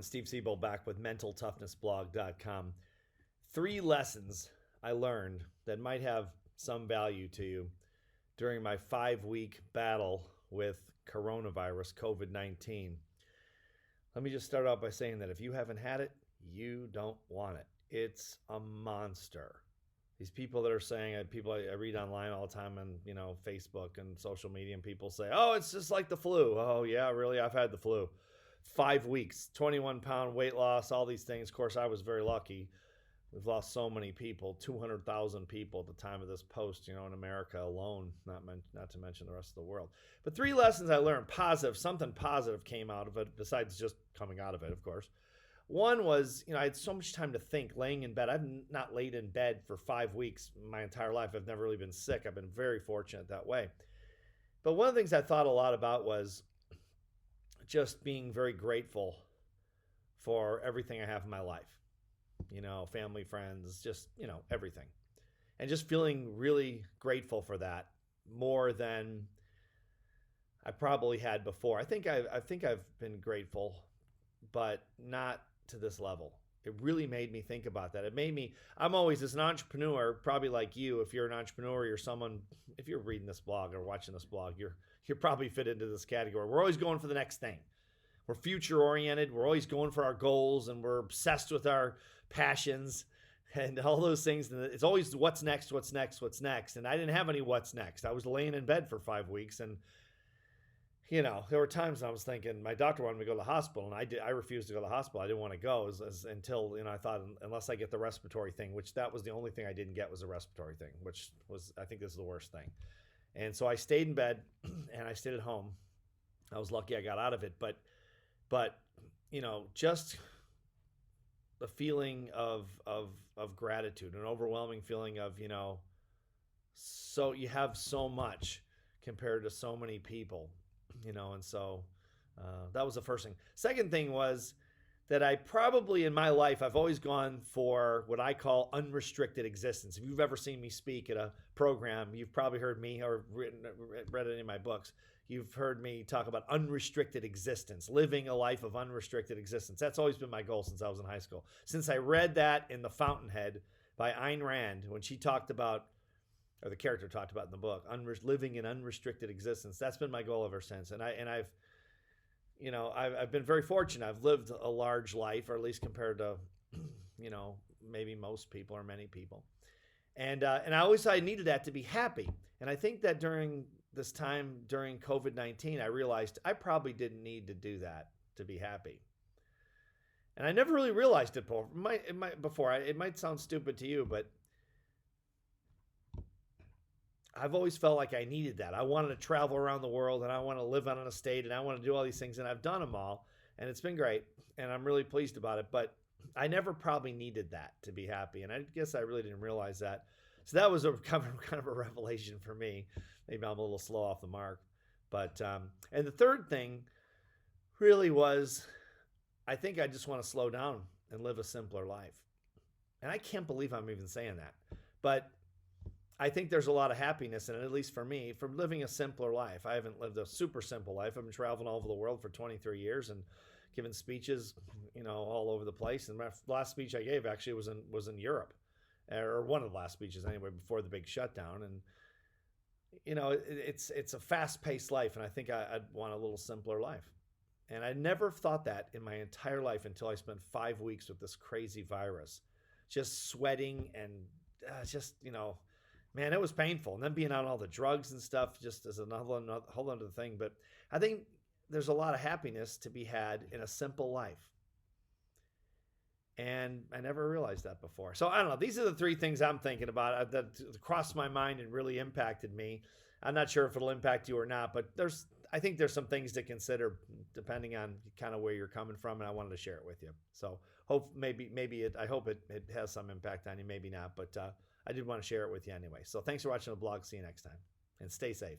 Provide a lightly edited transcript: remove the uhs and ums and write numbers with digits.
Steve Siebel back with mentaltoughnessblog.com. 3 lessons I learned that might have some value to you during my 5-week battle with coronavirus, COVID-19. Let me just start out by saying that if you haven't had it, you don't want it. It's a monster. These people that are saying, people I read online all the time on, Facebook and social media, and people say, oh, it's just like the flu. Oh, yeah, really? I've had the flu. 5 weeks, 21-pound weight loss, all these things. Of course, I was very lucky. We've lost so many people, 200,000 people at the time of this post, in America alone, not to mention the rest of the world. But 3 lessons I learned, something positive came out of it, besides just coming out of it, of course. One was, I had so much time to think laying in bed. I've not laid in bed for 5 weeks my entire life. I've never really been sick. I've been very fortunate that way. But one of the things I thought a lot about was just being very grateful for everything I have in my life, family, friends, just, everything. And just feeling really grateful for that more than I probably had before. I think I've been grateful, but not to this level. It really made me think about that. I'm always, as an entrepreneur, probably like you, if you're an entrepreneur, you're someone, if you're reading this blog or watching this blog, you're probably fit into this category. We're always going for the next thing. We're future oriented. We're always going for our goals, and we're obsessed with our passions and all those things. And it's always what's next, what's next, what's next. And I didn't have any what's next. I was laying in bed for 5 weeks, and there were times I was thinking, my doctor wanted me to go to the hospital, and I refused to go to the hospital. I didn't want to go until, I thought, unless I get the respiratory thing, which that was the only thing I didn't get, was a respiratory thing, which was, I think this is the worst thing. And so I stayed in bed and I stayed at home. I was lucky I got out of it, but just the feeling of gratitude, an overwhelming feeling of, so you have so much compared to so many people. And so that was the first thing. Second thing was that I probably in my life, I've always gone for what I call unrestricted existence. If you've ever seen me speak at a program, you've probably heard me or read it in my books. You've heard me talk about unrestricted existence, living a life of unrestricted existence. That's always been my goal since I was in high school. Since I read that in The Fountainhead by Ayn Rand, when she talked about, or the character talked about in the book, living an unrestricted existence. That's been my goal ever since. And I've been very fortunate. I've lived a large life, or at least compared to, maybe most people or many people. And I always thought I needed that to be happy. And I think that during this time, during COVID-19, I realized I probably didn't need to do that to be happy. And I never really realized it before. It might sound stupid to you, but I've always felt like I needed that. I wanted to travel around the world, and I want to live on an estate, and I want to do all these things, and I've done them all, and it's been great, and I'm really pleased about it, but I never probably needed that to be happy, and I guess I really didn't realize that. So that was kind of a revelation for me. Maybe I'm a little slow off the mark, but and the third thing really was, I think I just want to slow down and live a simpler life, and I can't believe I'm even saying that, but I think there's a lot of happiness in it, at least for me, from living a simpler life. I haven't lived a super simple life. I've been traveling all over the world for 23 years and giving speeches, all over the place. And my last speech I gave actually was in Europe, or one of the last speeches anyway, before the big shutdown. And it's a fast-paced life, and I think I'd want a little simpler life. And I never thought that in my entire life until I spent 5 weeks with this crazy virus, just sweating and man, it was painful. And then being on all the drugs and stuff just as another whole other thing. But I think there's a lot of happiness to be had in a simple life. And I never realized that before. So I don't know. These are the 3 things I'm thinking about that crossed my mind and really impacted me. I'm not sure if it'll impact you or not, but I think there's some things to consider depending on kind of where you're coming from. And I wanted to share it with you. So I hope it has some impact on you, maybe not, but I did want to share it with you anyway. So thanks for watching the blog. See you next time, and stay safe.